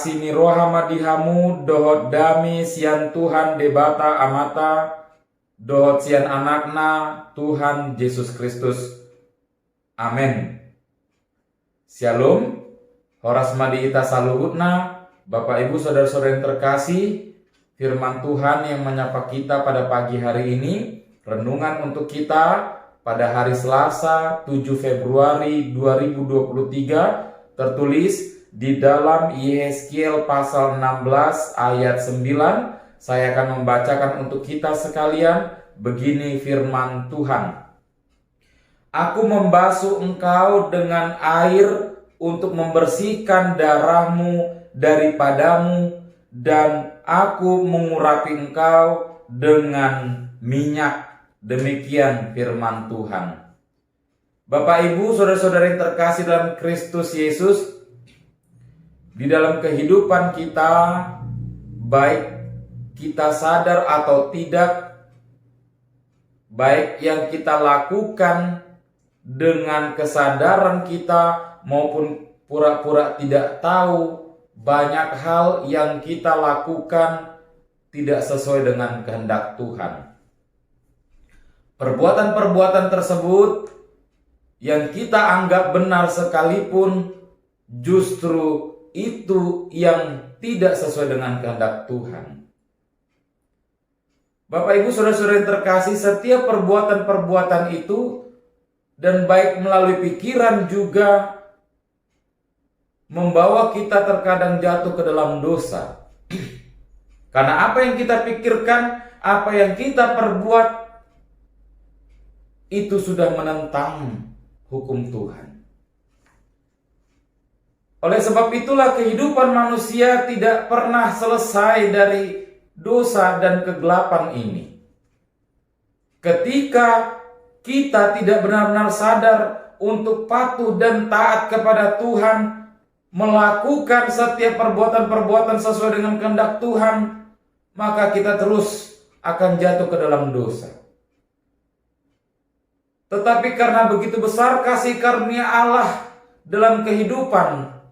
asini roha madihamu dohot dami sian Tuhan debata amata dohot sian anakna Tuhan Yesus Kristus. Amin. Shalom. Horas madi ita saluhutna. Bapak Ibu saudara-saudara yang terkasih, firman Tuhan yang menyapa kita pada pagi hari ini, renungan untuk kita pada hari Selasa 7 Februari 2023 tertulis di dalam Yehezkiel pasal 16 ayat 9. Saya akan membacakan untuk kita sekalian. Begini firman Tuhan. Aku membasuh engkau dengan air untuk membersihkan darahmu daripadamu, dan aku mengurapi engkau dengan minyak. Demikian firman Tuhan. Bapak Ibu saudara-saudara yang terkasih dalam Kristus Yesus, di dalam kehidupan kita, baik kita sadar atau tidak, baik yang kita lakukan dengan kesadaran kita maupun pura-pura tidak tahu, banyak hal yang kita lakukan tidak sesuai dengan kehendak Tuhan. Perbuatan-perbuatan tersebut yang kita anggap benar sekalipun, justru itu yang tidak sesuai dengan kehendak Tuhan. Bapak Ibu saudara-saudara yang terkasih, setiap perbuatan-perbuatan itu, dan baik melalui pikiran juga, membawa kita terkadang jatuh ke dalam dosa. Karena apa yang kita pikirkan, apa yang kita perbuat, itu sudah menentang hukum Tuhan. Oleh sebab itulah kehidupan manusia tidak pernah selesai dari dosa dan kegelapan ini. Ketika kita tidak benar-benar sadar untuk patuh dan taat kepada Tuhan, melakukan setiap perbuatan-perbuatan sesuai dengan kehendak Tuhan, maka kita terus akan jatuh ke dalam dosa. Tetapi karena begitu besar kasih karunia Allah dalam kehidupan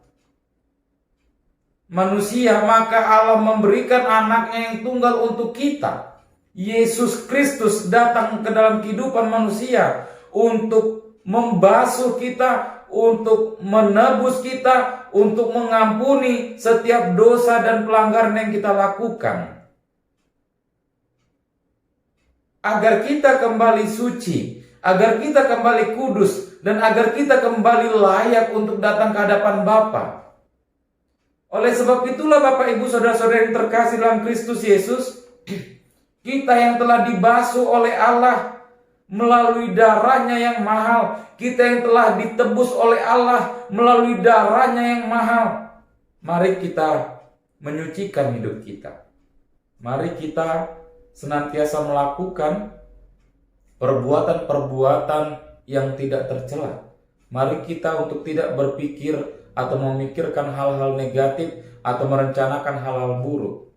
manusia, maka Allah memberikan anaknya yang tunggal untuk kita. Yesus Kristus datang ke dalam kehidupan manusia untuk membasuh kita, untuk menebus kita, untuk mengampuni setiap dosa dan pelanggaran yang kita lakukan. Agar kita kembali suci, agar kita kembali kudus, dan agar kita kembali layak untuk datang ke hadapan Bapa. Oleh sebab itulah Bapak Ibu saudara-saudara yang terkasih dalam Kristus Yesus, kita yang telah dibasuh oleh Allah melalui darahnya yang mahal, kita yang telah ditebus oleh Allah melalui darahnya yang mahal, mari kita menyucikan hidup kita. Mari kita senantiasa melakukan perbuatan-perbuatan yang tidak tercela. Mari kita untuk tidak berpikir atau memikirkan hal-hal negatif atau merencanakan hal-hal buruk.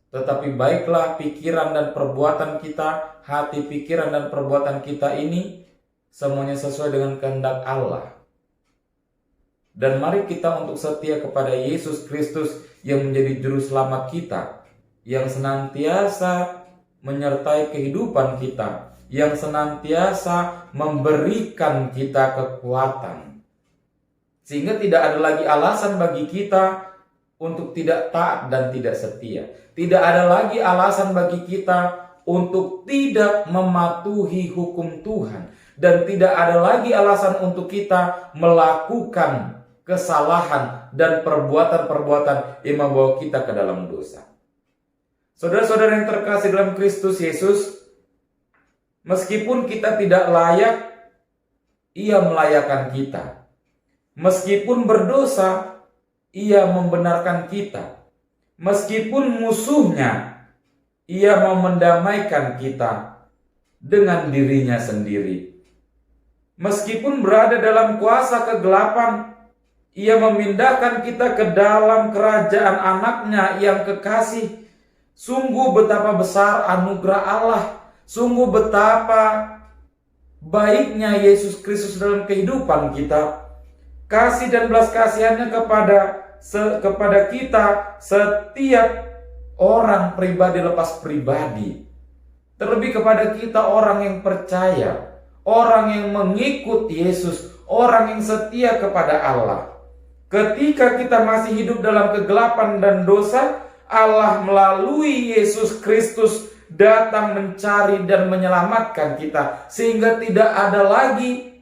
Tetapi baiklah pikiran dan perbuatan kita, hati pikiran dan perbuatan kita ini semuanya sesuai dengan kehendak Allah. Dan mari kita untuk setia kepada Yesus Kristus yang menjadi juru selamat kita, yang senantiasa menyertai kehidupan kita, yang senantiasa memberikan kita kekuatan. Sehingga tidak ada lagi alasan bagi kita untuk tidak taat dan tidak setia. Tidak ada lagi alasan bagi kita untuk tidak mematuhi hukum Tuhan. Dan tidak ada lagi alasan untuk kita melakukan kesalahan dan perbuatan-perbuatan yang membawa kita ke dalam dosa. Saudara-saudara yang terkasih dalam Kristus Yesus, meskipun kita tidak layak, Ia melayakkan kita. Meskipun berdosa, Ia membenarkan kita. Meskipun musuhnya, Ia mau mendamaikan kita dengan dirinya sendiri. Meskipun berada dalam kuasa kegelapan, Ia memindahkan kita ke dalam kerajaan anaknya yang kekasih. Sungguh betapa besar anugerah Allah. Sungguh betapa baiknya Yesus Kristus dalam kehidupan kita. Kasih dan belas kasihannya kepada kepada kita setiap orang pribadi lepas pribadi. Terlebih kepada kita orang yang percaya, orang yang mengikut Yesus, orang yang setia kepada Allah. Ketika kita masih hidup dalam kegelapan dan dosa, Allah melalui Yesus Kristus datang mencari dan menyelamatkan kita, sehingga tidak ada lagi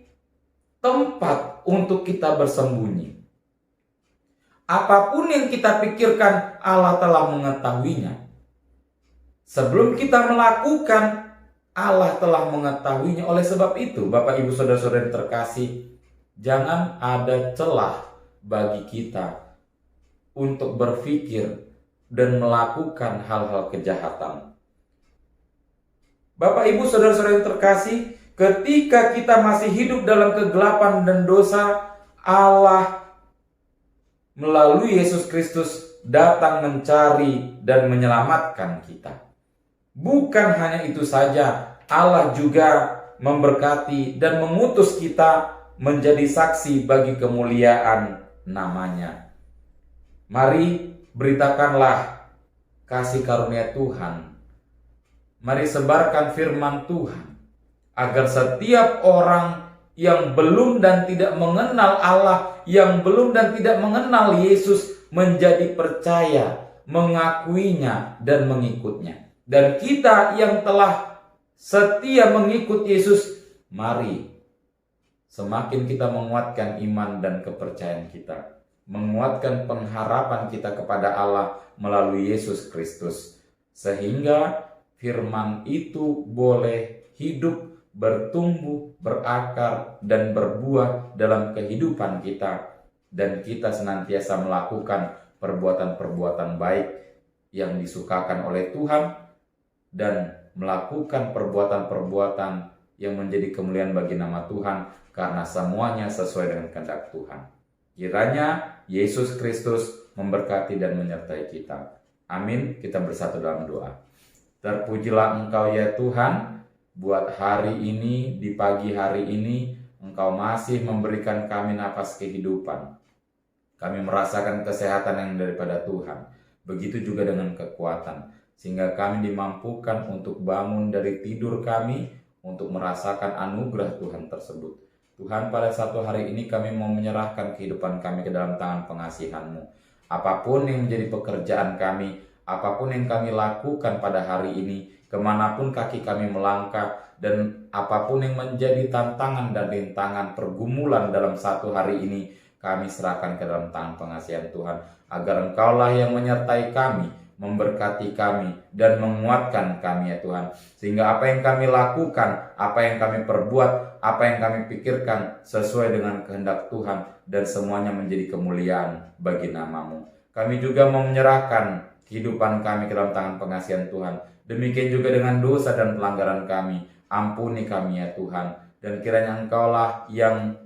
tempat untuk kita bersembunyi. Apapun yang kita pikirkan, Allah telah mengetahuinya. Sebelum kita melakukan, Allah telah mengetahuinya. Oleh sebab itu, Bapak Ibu Saudara-saudara yang terkasih, jangan ada celah bagi kita untuk berpikir dan melakukan hal-hal kejahatan. Bapak Ibu Saudara-saudara yang terkasih, ketika kita masih hidup dalam kegelapan dan dosa, Allah melalui Yesus Kristus datang mencari dan menyelamatkan kita. Bukan hanya itu saja, Allah juga memberkati dan mengutus kita menjadi saksi bagi kemuliaan namanya. Mari beritakanlah kasih karunia Tuhan. Mari sebarkan firman Tuhan, agar setiap orang yang belum dan tidak mengenal Allah, yang belum dan tidak mengenal Yesus, menjadi percaya, mengakuinya, dan mengikutnya. Dan kita yang telah setia mengikut Yesus, mari semakin kita menguatkan iman dan kepercayaan kita, menguatkan pengharapan kita kepada Allah melalui Yesus Kristus, sehingga firman itu boleh hidup, bertumbuh, berakar, dan berbuah dalam kehidupan kita, dan kita senantiasa melakukan perbuatan-perbuatan baik yang disukakan oleh Tuhan, dan melakukan perbuatan-perbuatan yang menjadi kemuliaan bagi nama Tuhan, karena semuanya sesuai dengan kehendak Tuhan. Kiranya Yesus Kristus memberkati dan menyertai kita. Amin. Kita bersatu dalam doa. Terpujilah Engkau ya Tuhan, buat hari ini, di pagi hari ini, Engkau masih memberikan kami nafas kehidupan. Kami merasakan kesehatan yang daripada Tuhan. Begitu juga dengan kekuatan, sehingga kami dimampukan untuk bangun dari tidur kami, untuk merasakan anugerah Tuhan tersebut. Tuhan, pada satu hari ini kami mau menyerahkan kehidupan kami ke dalam tangan pengasihan-Mu. Apapun yang menjadi pekerjaan kami, apapun yang kami lakukan pada hari ini, kemanapun kaki kami melangkah, dan apapun yang menjadi tantangan dan rintangan pergumulan dalam satu hari ini, kami serahkan ke dalam tangan pengasihan Tuhan, agar Engkaulah yang menyertai kami, memberkati kami, dan menguatkan kami ya Tuhan. Sehingga apa yang kami lakukan, apa yang kami perbuat, apa yang kami pikirkan sesuai dengan kehendak Tuhan, dan semuanya menjadi kemuliaan bagi nama-Mu. Kami juga mau menyerahkan kehidupan kami ke dalam tangan pengasihan Tuhan. Demikian juga dengan dosa dan pelanggaran kami. Ampuni kami ya Tuhan. Dan kiranya Engkaulah yang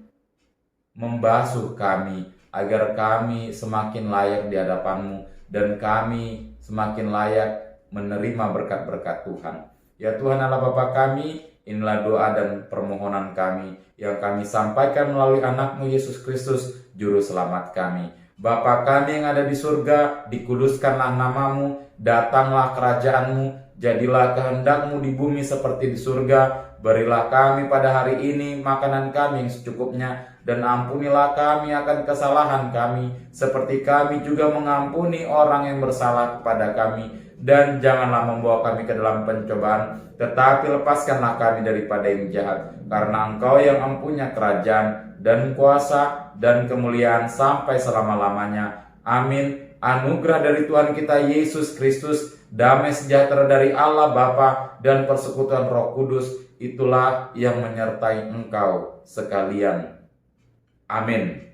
membasuh kami, agar kami semakin layak di hadapan-Mu, dan kami semakin layak menerima berkat-berkat Tuhan. Ya Tuhan Allah Bapa kami, inilah doa dan permohonan kami yang kami sampaikan melalui anak-Mu Yesus Kristus, Juru Selamat kami. Bapa kami yang ada di surga, dikuduskanlah nama-Mu, datanglah kerajaan-Mu, jadilah kehendak-Mu di bumi seperti di surga. Berilah kami pada hari ini makanan kami yang secukupnya, dan ampunilah kami akan kesalahan kami, seperti kami juga mengampuni orang yang bersalah kepada kami. Dan janganlah membawa kami ke dalam pencobaan, tetapi lepaskanlah kami daripada yang jahat. Karena Engkau yang mempunyai kerajaan dan kuasa dan kemuliaan sampai selama-lamanya. Amin. Anugerah dari Tuhan kita Yesus Kristus, damai sejahtera dari Allah Bapa, dan persekutuan Roh Kudus, itulah yang menyertai engkau sekalian. Amin.